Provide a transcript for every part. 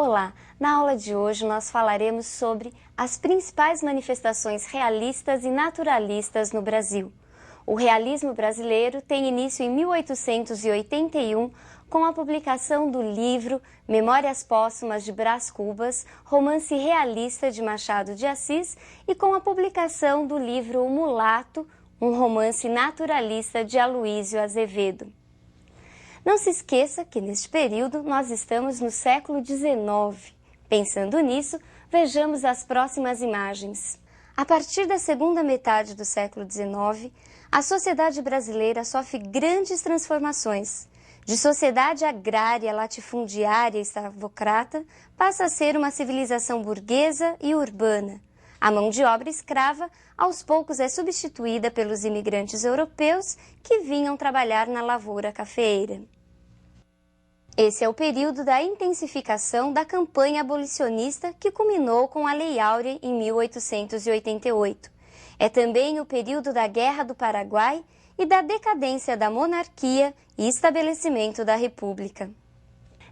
Olá! Na aula de hoje nós falaremos sobre as principais manifestações realistas e naturalistas no Brasil. O realismo brasileiro tem início em 1881 com a publicação do livro Memórias Póstumas de Brás Cubas, romance realista de Machado de Assis, e com a publicação do livro O Mulato, um romance naturalista de Aloísio Azevedo. Não se esqueça que neste período nós estamos no século XIX. Pensando nisso, vejamos as próximas imagens. A partir da segunda metade do século XIX, a sociedade brasileira sofre grandes transformações. De sociedade agrária, latifundiária e escravocrata, passa a ser uma civilização burguesa e urbana. A mão de obra escrava, aos poucos, é substituída pelos imigrantes europeus que vinham trabalhar na lavoura cafeeira. Esse é o período da intensificação da campanha abolicionista que culminou com a Lei Áurea em 1888. É também o período da Guerra do Paraguai e da decadência da monarquia e estabelecimento da República.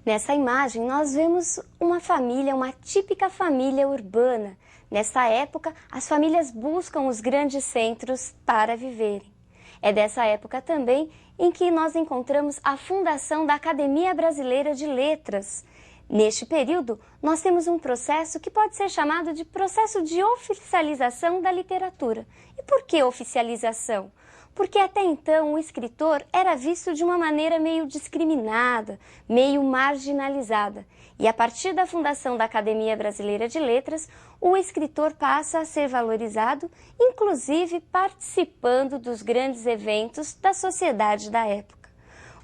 Nessa imagem nós vemos uma família, uma típica família urbana. Nessa época, as famílias buscam os grandes centros para viverem. É dessa época também em que nós encontramos a fundação da Academia Brasileira de Letras. Neste período, nós temos um processo que pode ser chamado de processo de oficialização da literatura. E por que oficialização? Porque até então o escritor era visto de uma maneira meio discriminada, meio marginalizada. E a partir da fundação da Academia Brasileira de Letras, o escritor passa a ser valorizado, inclusive participando dos grandes eventos da sociedade da época.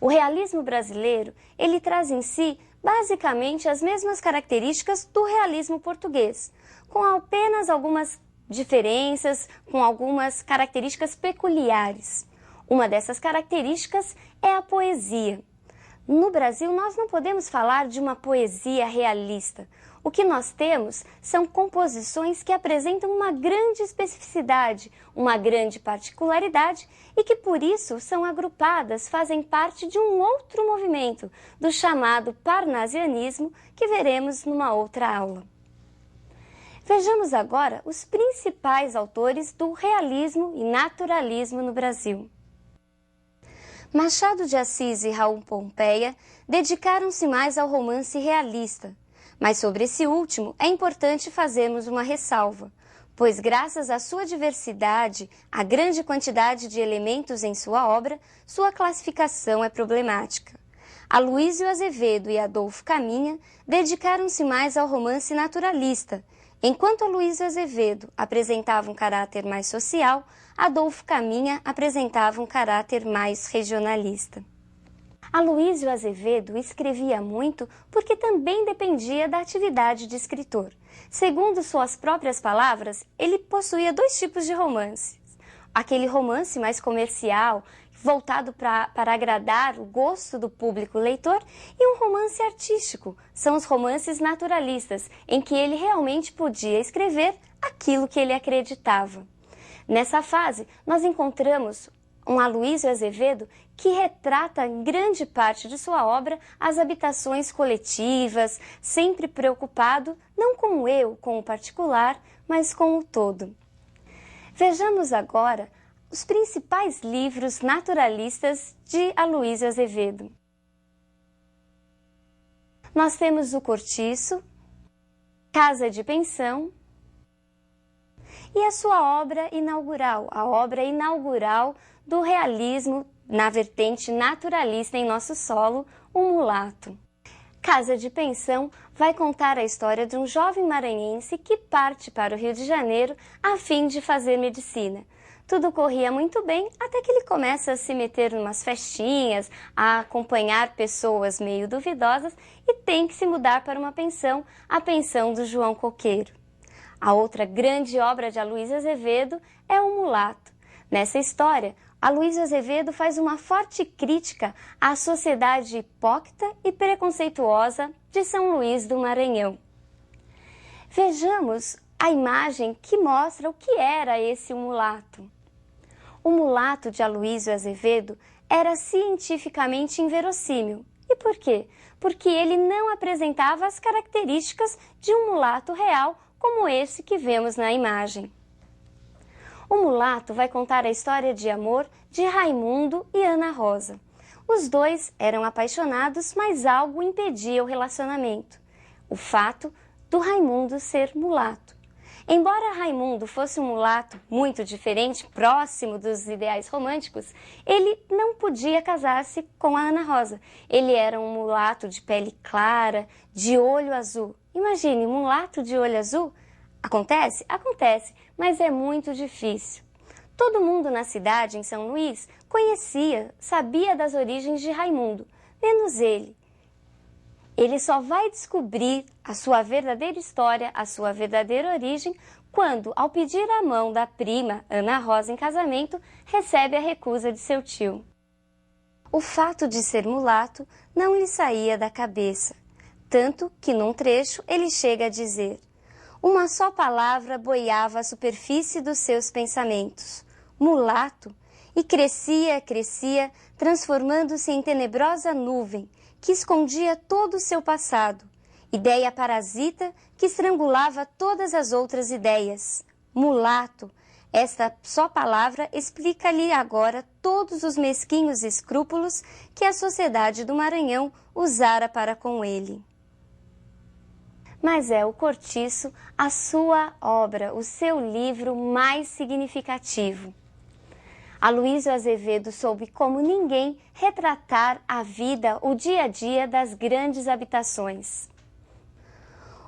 O realismo brasileiro, ele traz em si basicamente as mesmas características do realismo português, com apenas algumas diferenças, com algumas características peculiares. Uma dessas características é a poesia. No Brasil, nós não podemos falar de uma poesia realista. O que nós temos são composições que apresentam uma grande especificidade, uma grande particularidade e que, por isso, são agrupadas, fazem parte de um outro movimento, do chamado parnasianismo, que veremos numa outra aula. Vejamos agora os principais autores do realismo e naturalismo no Brasil. Machado de Assis e Raul Pompeia dedicaram-se mais ao romance realista, mas sobre esse último é importante fazermos uma ressalva, pois graças à sua diversidade, à grande quantidade de elementos em sua obra, sua classificação é problemática. Aloísio Azevedo e Adolfo Caminha dedicaram-se mais ao romance naturalista. Enquanto Aloísio Azevedo apresentava um caráter mais social, Adolfo Caminha apresentava um caráter mais regionalista. Aloísio Azevedo escrevia muito porque também dependia da atividade de escritor. Segundo suas próprias palavras, ele possuía dois tipos de romances. Aquele romance mais comercial, voltado para agradar o gosto do público leitor, e um romance artístico, são os romances naturalistas, em que ele realmente podia escrever aquilo que ele acreditava. Nessa fase, nós encontramos um Aloísio Azevedo que retrata em grande parte de sua obra as habitações coletivas, sempre preocupado não com o eu, com o particular, mas com o todo. Vejamos agora os principais livros naturalistas de Aloísio Azevedo. Nós temos O Cortiço, Casa de Pensão e a sua obra inaugural, a obra inaugural do realismo na vertente naturalista em nosso solo, O Mulato. Casa de Pensão vai contar a história de um jovem maranhense que parte para o Rio de Janeiro a fim de fazer medicina. Tudo corria muito bem até que ele começa a se meter em umas festinhas, a acompanhar pessoas meio duvidosas e tem que se mudar para uma pensão, a pensão do João Coqueiro. A outra grande obra de Aloísio Azevedo é O Mulato. Nessa história, Aloísio Azevedo faz uma forte crítica à sociedade hipócrita e preconceituosa de São Luís do Maranhão. Vejamos a imagem que mostra o que era esse mulato. O Mulato de Aloísio Azevedo era cientificamente inverossímil. E E por quê? Porque ele não apresentava as características de um mulato real como esse que vemos na imagem. O mulato vai contar a história de amor de Raimundo e Ana Rosa. Os dois eram apaixonados, mas algo impedia o relacionamento. O fato do Raimundo ser mulato. Embora Raimundo fosse um mulato muito diferente, próximo dos ideais românticos, ele não podia casar-se com a Ana Rosa. Ele era um mulato de pele clara, de olho azul. Imagine, um mulato de olho azul? Acontece? Acontece, mas é muito difícil. Todo mundo na cidade, em São Luís, conhecia, sabia das origens de Raimundo, menos ele. Ele só vai descobrir a sua verdadeira história, a sua verdadeira origem, quando, ao pedir a mão da prima, Ana Rosa, em casamento, recebe a recusa de seu tio. O fato de ser mulato não lhe saía da cabeça, tanto que num trecho ele chega a dizer: uma só palavra boiava à superfície dos seus pensamentos, mulato, e crescia, crescia, transformando-se em tenebrosa nuvem que escondia todo o seu passado, ideia parasita que estrangulava todas as outras ideias. Mulato, esta só palavra explica-lhe agora todos os mesquinhos escrúpulos que a sociedade do Maranhão usara para com ele. Mas é o Cortiço a sua obra, o seu livro mais significativo. Aloysio Azevedo soube como ninguém retratar a vida, o dia a dia das grandes habitações.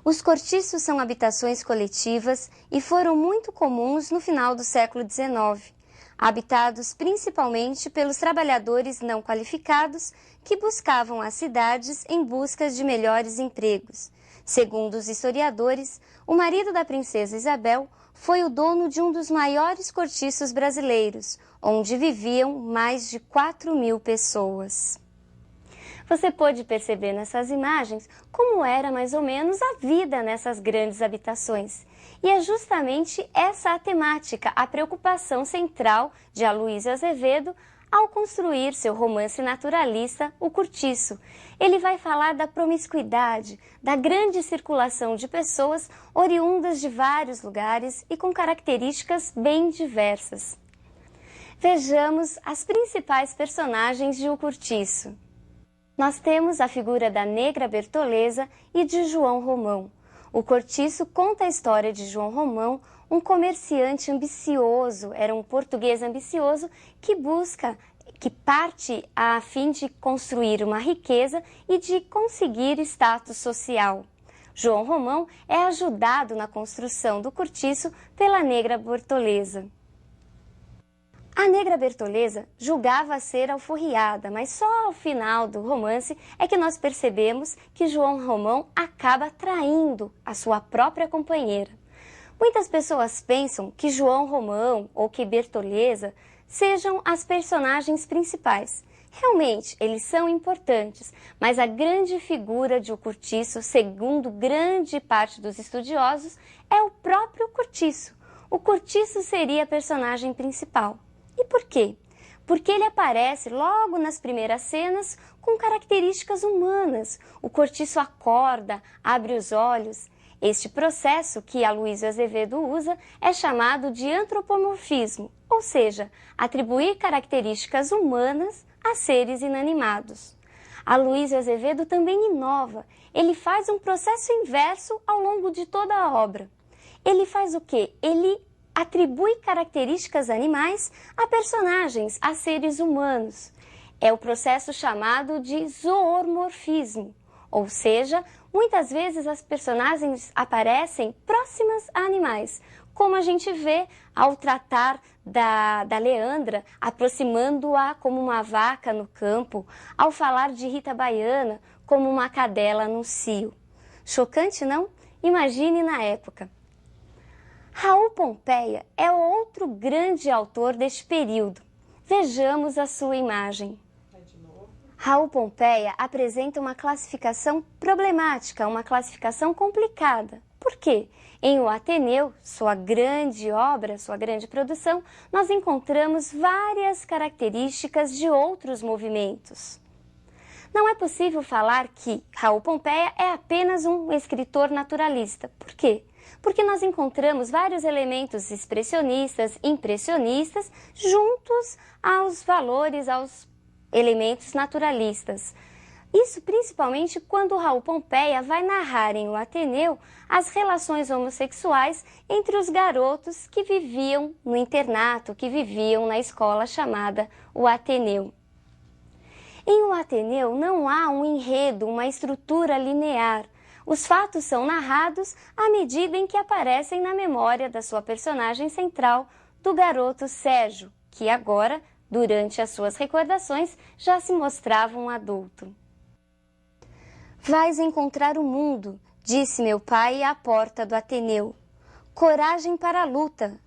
Os cortiços são habitações coletivas e foram muito comuns no final do século XIX, habitados principalmente pelos trabalhadores não qualificados que buscavam as cidades em busca de melhores empregos. Segundo os historiadores, o marido da princesa Isabel foi o dono de um dos maiores cortiços brasileiros, onde viviam mais de 4.000 pessoas. Você pôde perceber nessas imagens como era mais ou menos a vida nessas grandes habitações. E é justamente essa a temática, a preocupação central de Aloysio Azevedo ao construir seu romance naturalista, O Cortiço. Ele vai falar da promiscuidade, da grande circulação de pessoas oriundas de vários lugares e com características bem diversas. Vejamos as principais personagens de O Cortiço. Nós temos a figura da Negra Bertoleza e de João Romão. O Cortiço conta a história de João Romão, um comerciante ambicioso, era um português ambicioso que parte a fim de construir uma riqueza e de conseguir status social. João Romão é ajudado na construção do cortiço pela Negra Bertoleza. A Negra Bertoleza julgava ser alforriada, mas só ao final do romance é que nós percebemos que João Romão acaba traindo a sua própria companheira. Muitas pessoas pensam que João Romão ou que Bertoleza sejam as personagens principais. Realmente, eles são importantes, mas a grande figura de O Cortiço, segundo grande parte dos estudiosos, é o próprio Cortiço. O Cortiço seria a personagem principal. E por quê? Porque ele aparece logo nas primeiras cenas com características humanas. O cortiço acorda, abre os olhos. Este processo que Aloysio Azevedo usa é chamado de antropomorfismo, ou seja, atribuir características humanas a seres inanimados. Aloysio Azevedo também inova. Ele faz um processo inverso ao longo de toda a obra. Ele faz o quê? Ele atribui características animais a personagens, a seres humanos. É o processo chamado de zoomorfismo, ou seja, muitas vezes as personagens aparecem próximas a animais, como a gente vê ao tratar da Leandra, aproximando-a como uma vaca no campo, ao falar de Rita Baiana como uma cadela num cio. Chocante, não? Imagine na época. Raul Pompeia é outro grande autor deste período. Vejamos a sua imagem. Raul Pompeia apresenta uma classificação problemática, uma classificação complicada. Por quê? Em O Ateneu, sua grande obra, sua grande produção, nós encontramos várias características de outros movimentos. Não é possível falar que Raul Pompeia é apenas um escritor naturalista. Por quê? Porque nós encontramos vários elementos expressionistas, impressionistas, juntos aos valores, aos elementos naturalistas. Isso principalmente quando Raul Pompeia vai narrar em O Ateneu as relações homossexuais entre os garotos que viviam no internato, que viviam na escola chamada O Ateneu. Em O Ateneu não há um enredo, uma estrutura linear. Os fatos são narrados à medida em que aparecem na memória da sua personagem central, do garoto Sérgio, que agora, durante as suas recordações, já se mostrava um adulto. Vais encontrar o mundo, disse meu pai à porta do Ateneu. Coragem para a luta.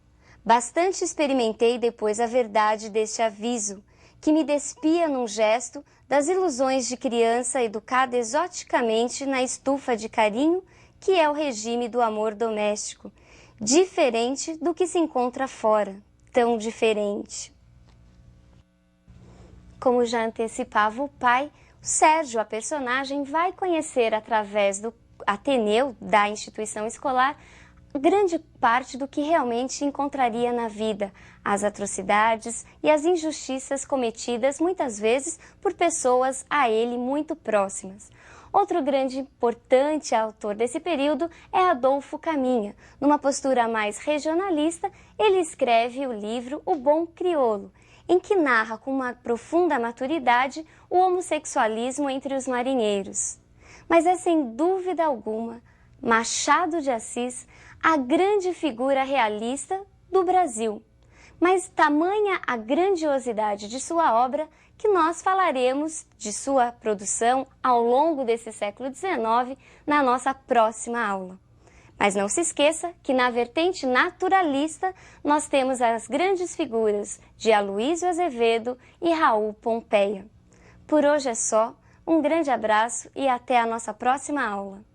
Bastante experimentei depois a verdade deste aviso, que me despia num gesto das ilusões de criança educada exoticamente na estufa de carinho que é o regime do amor doméstico, diferente do que se encontra fora, tão diferente. Como já antecipava o pai, Sérgio, a personagem, vai conhecer através do Ateneu, da instituição escolar, grande parte do que realmente encontraria na vida, as atrocidades e as injustiças cometidas muitas vezes por pessoas a ele muito próximas. Outro grande importante autor desse período é Adolfo Caminha. Numa postura mais regionalista, ele escreve o livro O Bom Crioulo, em que narra com uma profunda maturidade o homossexualismo entre os marinheiros. Mas é sem dúvida alguma Machado de Assis a grande figura realista do Brasil. Mas tamanha a grandiosidade de sua obra que nós falaremos de sua produção ao longo desse século XIX na nossa próxima aula. Mas não se esqueça que na vertente naturalista nós temos as grandes figuras de Aloísio Azevedo e Raul Pompeia. Por hoje é só, um grande abraço e até a nossa próxima aula.